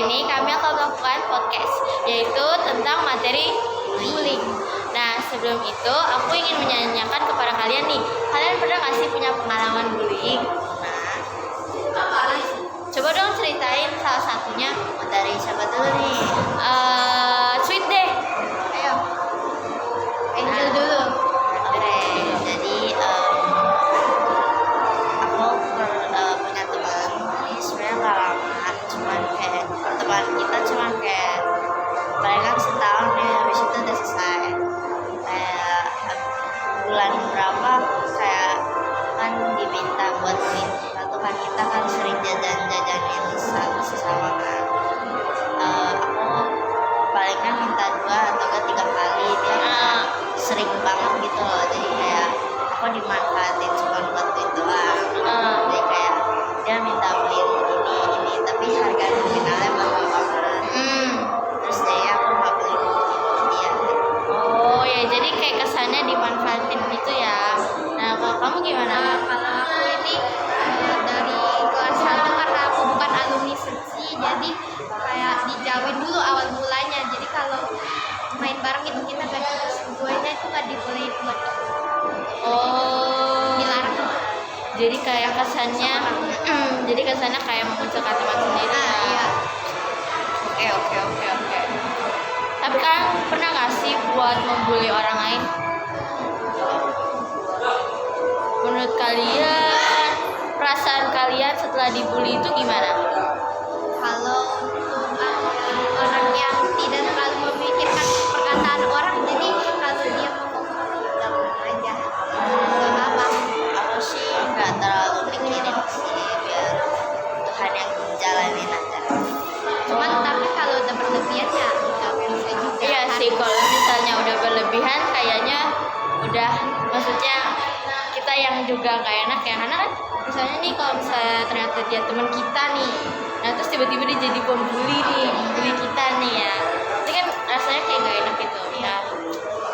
ini kami akan melakukan podcast, yaitu tentang materi bullying. Nah, sebelum itu aku ingin menanyakan kepada kalian nih, kalian pernah nggak sih punya pengalaman bullying? Nah, coba dong ceritain salah satunya. Dari siapa dulu nih? Sweet deh. Ayo, Angel dulu. Oke, jadi aku punya teman. Ini sebenarnya nggak lama, cuman kayak pertemuan kita cuman kayak paling kan setahun ya, habis itu udah selesai. Kayak bulan berapa kayak kan diminta buat beliin sesuatu kan, kita kan sering jajan-jajanin sesama kan. Aku palingan minta 2 atau 3 kali, dia kayak sering banget gitu loh, jadi kayak aku dimanfaatin cuma buat itu doang. Jadi kayak dia minta beliin ini tapi harga nominalnya mahal banget. Terus jadi aku nggak beli dia. Oh ya, jadi kayak kesannya dimanfaatin gitu ya. Nah, kalau kamu gimana? Kalau aku ini dari kelas 1 karena aku bukan alumni seksi, jadi kayak dijauhin dulu awal mulanya. Jadi kalau main bareng itu kita keduanya itu nggak dibolehin buat Oh, dilarang. jadi kayak kesannya, jadi kesannya kayak mengucilkan teman sendiri. Iya. Oke. Tapi kalian pernah nggak sih buat membuli orang lain? Menurut kalian, perasaan kalian setelah dibully itu gimana? Kalau orang yang tidak terlalu memikirkan perkataan orang, jadi kalau dia mau ngomong jangan aja, nggak apa-apa. Aku sih nggak terlalu mikirin sih, biar Tuhan yang jalanin aja. Cuman tapi kalau udah berlebihan ya nggak bisa juga. Iya sih, kalau misalnya udah berlebihan kayaknya udah, maksudnya kita yang juga nggak enak ya, karena kan misalnya nih kalau misalnya ternyata dia teman kita nih, nah terus tiba-tiba dia jadi pembuli nih, membuli kita nih ya, ini kan rasanya kayak nggak enak gitu. Nah,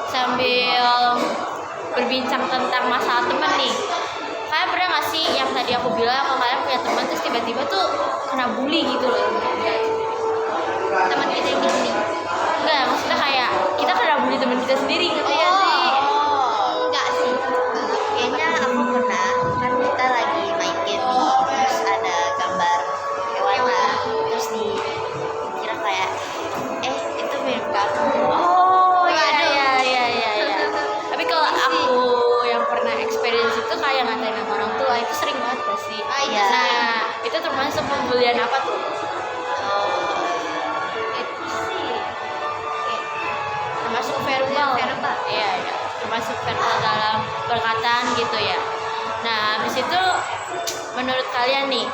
sambil berbincang tentang masalah teman nih, kalian pernah nggak sih yang tadi aku bilang kalau kalian punya teman terus tiba-tiba tuh kena bully gitu loh? Teman kita yang gini. Enggak, maksudnya kayak kita kena bully teman kita sendiri gitu ya sih. Enggak sih. Kayaknya aku pernah, kan kita lagi main game nih, terus ada gambar hewan lah, terus dikira kayak itu mirip kamu. Oh ya. Tapi kalau aku yang pernah experience itu kayak ngatain sama orang tua itu sering banget pasti. Iya. Nah, itu termasuk pembulian apa tuh? Itu sih. Termasuk verbal. Verbal. Iya. Termasuk verbal dalam perkataan gitu ya. Nah, habis itu menurut kalian nih,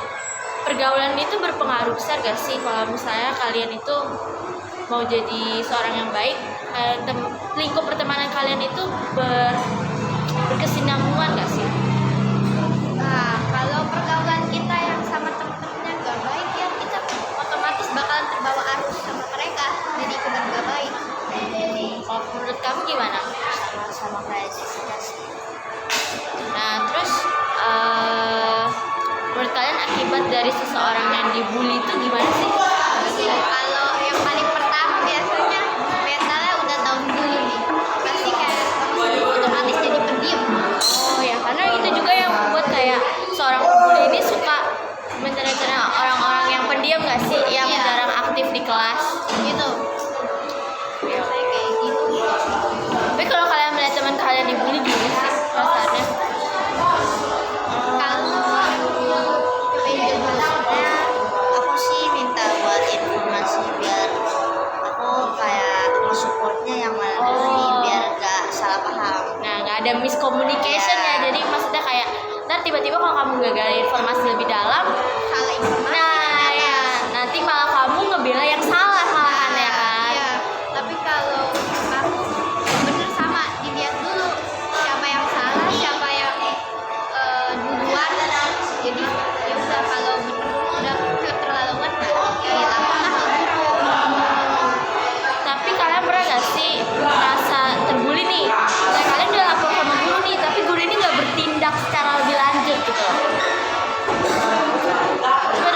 pergaulan itu berpengaruh besar gak sih kalau misalnya kalian itu mau jadi seorang yang baik? Lingkup pertemanan kalian itu berkesinambungan gak sih? Nah, kalau pergaulan kita yang sama teman-temannya nggak baik ya kita otomatis bakalan terbawa arus sama mereka, jadi ikutan nggak baik. Kalau menurut kamu gimana? Sama kayak Jessica sih. Nah, terus menurut kalian akibat dari seseorang yang dibully itu gimana sih? Kalau yang paling pertama biasanya mentalnya udah down dulu nih, pasti kayak otomatis jadi pendiam. Oh ya, karena itu juga yang membuat kayak seorang pembuli ini suka mencari-cari orang-orang yang pendiam gak sih? Yang Iya. jarang aktif di kelas Gitu. Biasanya kayak gitu. Tapi kalau kalian melihat teman kalian dibully gimana sih perasaannya? Kalau Sebenarnya aku sih minta buat informasi biar aku kayak nge-supportnya yang mana dulu nih, biar gak salah paham. Nah, nggak ada miscommunication ya. Jadi maksudnya kayak ntar tiba-tiba kalau kamu nggak gali informasi lebih dalam, salah informasi. nah ya nanti malah kamu ngebela yang salah malahan ya kan? Iya, tapi kalau kamu bener sama dilihat dulu siapa yang salah, siapa yang duluan. Jadi ya udah, kalau bener udah keterlaluan ya lakukan. Tapi kalian pernah gak sih merasa terbully nih? Kayak kalian udah lapor sama guru nih, tapi guru ini nggak bertindak secara lebih lanjut gitu loh. Coba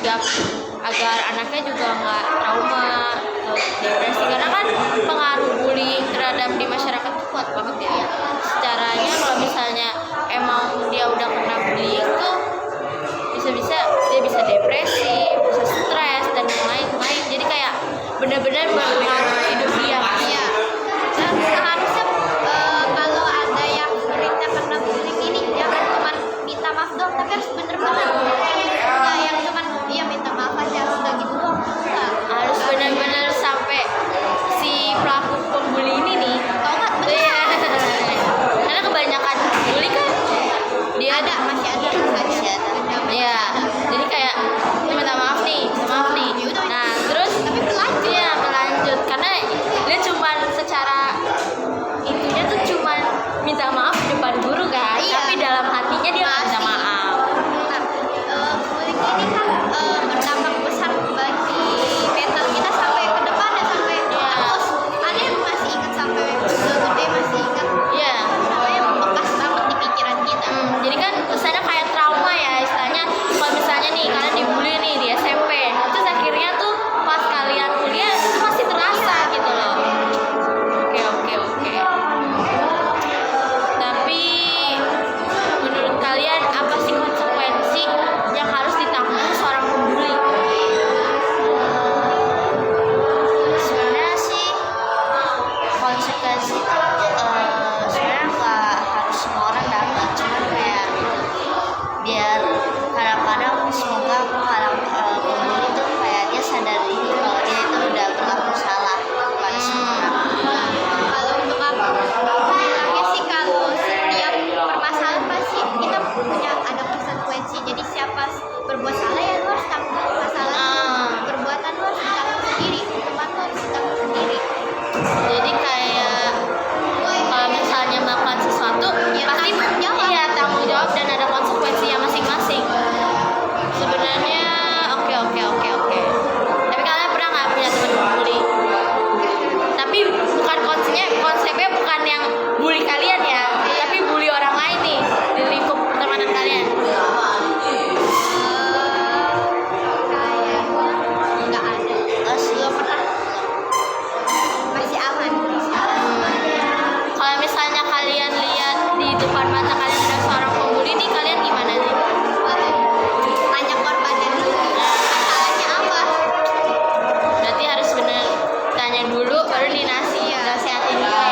sigap agar anaknya juga nggak trauma atau depresi, karena kan pengaruh bullying terhadap di masyarakat tuh kuat banget ya. Caranya kalau misalnya emang dia udah kena bullying tuh bisa-bisa dia bisa depresi, bisa stres dan lain-lain. Jadi kayak benar-benar mempengaruhi hidup dia. Iya. Dan seharusnya kalau ada yang muridnya kena bullying ini jangan cuma minta maaf doang, tapi harus bener-bener ya yang cuma dia minta maaf aja udah gitu doang. Enggak. Harus benar-benar sampai si pelaku pembuli ini nih, Tau nggak? iya. Karena kebanyakan bully kan dia Ada masih ada Masih ada. Iya, jadi kayak dia minta maaf nih, Nah, terus tapi berlanjut. iya berlanjut karena dia cuman secara intinya tuh cuman minta maaf di depan guru kan, Iya. tapi dalam hatinya dia nggak minta Masih. maaf. Nah, bullying ini kan berdampak besar bagi mental kita sampai ke depan ya, sampai Iya. terus ada yang masih ingat sampai udah gede masih ingat, Iya. sampai membekas banget di pikiran kita. Jadi kan kesannya kayak trauma ya istilahnya. Kalau misalnya nih kalian dibully nih di SMP, terus akhirnya tuh pas kalian kuliah itu masih terasa gitu loh. Oke. Tapi menurut kalian apa sih konsekuensi yang harus ditanggung seorang pembuli? Sebenarnya sih konsekuensi itu sebenarnya nggak harus semua orang dapat, cuman kayak biar kadang-kadang semoga pembuli itu kayak dia sadar diri kalau dia itu udah berlaku salah pada semua orang. Kalau untuk aku bilangnya sih kalau setiap permasalahan pasti kita punya ada konsekuensi. Jadi siapa berbuat salah ya lu harus tanggung masalah. Perbuatan lu harus tanggung sendiri, hukuman lu harus tanggung sendiri. Jadi kayak kalau misalnya melakukan sesuatu Ya, pasti tanggung jawab. iya tanggung jawab dan ada konsekuensinya masing-masing. Sebenarnya oke. Tapi kalian pernah nggak punya teman bully? Tapi bukan konsepnya bukan yang bully kalian ya, tapi bully orang lain nih di lingkup pertemanan kalian. Kayaknya nggak ada, Belum pernah, masih aman. Kalau misalnya kalian lihat di depan mata kalian ada seorang pembuli nih, kalian gimana sih? Tanya korbannya dulu, masalahnya apa? Berarti harus bener tanya dulu baru dinasihatin dia.